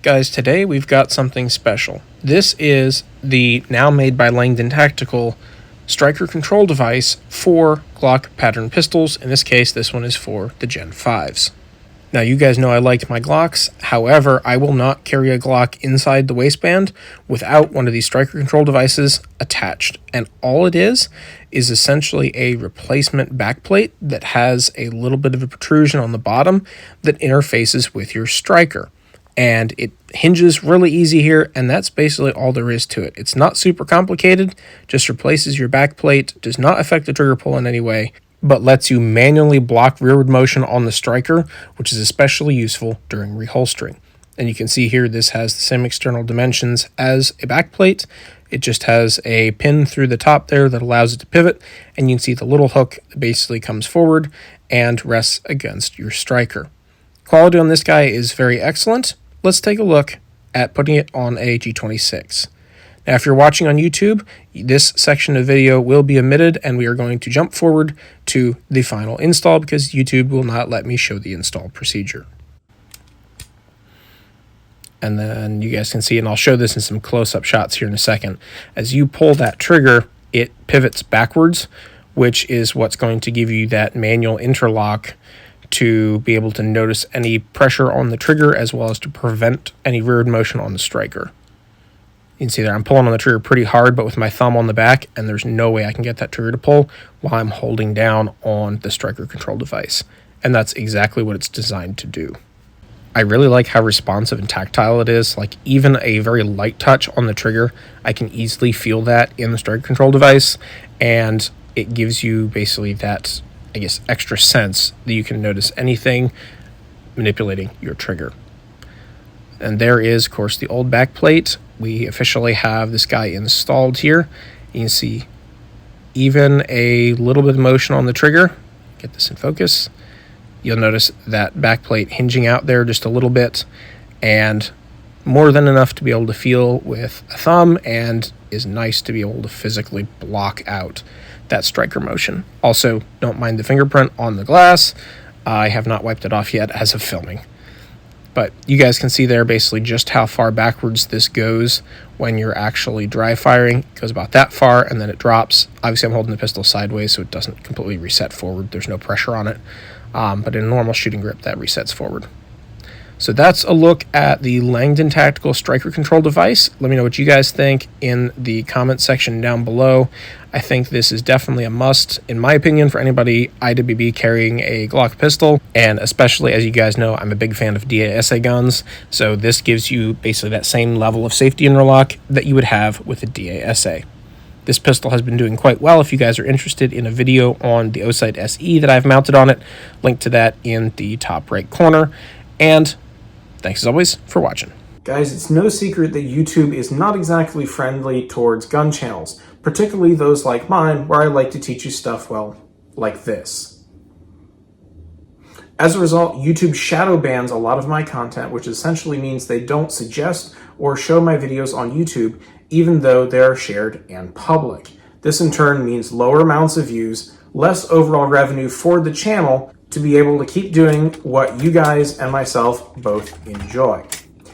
Guys, today we've got something special. This is the now made by Langdon Tactical striker control device for Glock pattern pistols. In this case, this one is for the Gen 5s. Now, you guys know I like my Glocks. However, I will not carry a Glock inside the waistband without one of these striker control devices attached. And all it is essentially a replacement backplate that has a little bit of a protrusion on the bottom that interfaces with your striker. And it hinges really easy here, and that's basically all there is to it. It's not super complicated, just replaces your backplate, does not affect the trigger pull in any way, but lets you manually block rearward motion on the striker, which is especially useful during reholstering. And you can see here this has the same external dimensions as a backplate. It just has a pin through the top there that allows it to pivot, and you can see the little hook that basically comes forward and rests against your striker. Quality on this guy is very excellent. Let's take a look at putting it on a G26. Now, if you're watching on YouTube, this section of video will be omitted, and we are going to jump forward to the final install because YouTube will not let me show the install procedure. And then you guys can see, and I'll show this in some close-up shots here in a second. As you pull that trigger, it pivots backwards, which is what's going to give you that manual interlock to be able to notice any pressure on the trigger as well as to prevent any rearward motion on the striker. You can see there I'm pulling on the trigger pretty hard, but with my thumb on the back, and there's no way I can get that trigger to pull while I'm holding down on the striker control device. And that's exactly what it's designed to do. I really like how responsive and tactile it is. Like, even a very light touch on the trigger, I can easily feel that in the striker control device, and it gives you basically that, I guess, extra sense that you can notice anything manipulating your trigger. And there is, of course, the old back plate. We officially have this guy installed here. You can see even a little bit of motion on the trigger. Get this in focus. You'll notice that back plate hinging out there just a little bit, and more than enough to be able to feel with a thumb, and is nice to be able to physically block out that striker motion. Also, don't mind the fingerprint on the glass. I have not wiped it off yet as of filming. But you guys can see there basically just how far backwards this goes when you're actually dry firing. It goes about that far, and then it drops. Obviously, I'm holding the pistol sideways, so it doesn't completely reset forward. There's no pressure on it. But in a normal shooting grip, that resets forward. So that's a look at the Langdon Tactical Striker Control device. Let me know what you guys think in the comment section down below. I think this is definitely a must, in my opinion, for anybody IWB carrying a Glock pistol. And especially, as you guys know, I'm a big fan of DASA guns. So this gives you basically that same level of safety interlock that you would have with a DASA. This pistol has been doing quite well. If you guys are interested in a video on the Osight SE that I've mounted on it, link to that in the top right corner. And thanks as always for watching. Guys, it's no secret that YouTube is not exactly friendly towards gun channels, particularly those like mine, where I like to teach you stuff, well, like this. As a result, YouTube shadow bans a lot of my content, which essentially means they don't suggest or show my videos on YouTube, even though they are shared and public. This in turn means lower amounts of views, less overall revenue for the channel to be able to keep doing what you guys and myself both enjoy.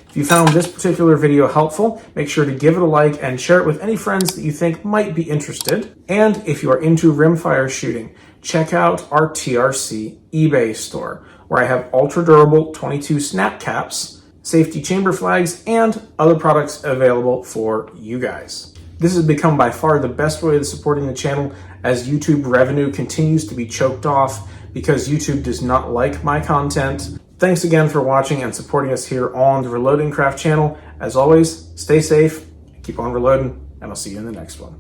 If you found this particular video helpful, make sure to give it a like and share it with any friends that you think might be interested. And if you are into rimfire shooting, check out our TRC eBay store, where I have ultra durable 22 snap caps, safety chamber flags, and other products available for you guys. This has become by far the best way of supporting the channel, as YouTube revenue continues to be choked off because YouTube does not like my content. Thanks again for watching and supporting us here on the Reloading Craft channel. As always, stay safe, keep on reloading, and I'll see you in the next one.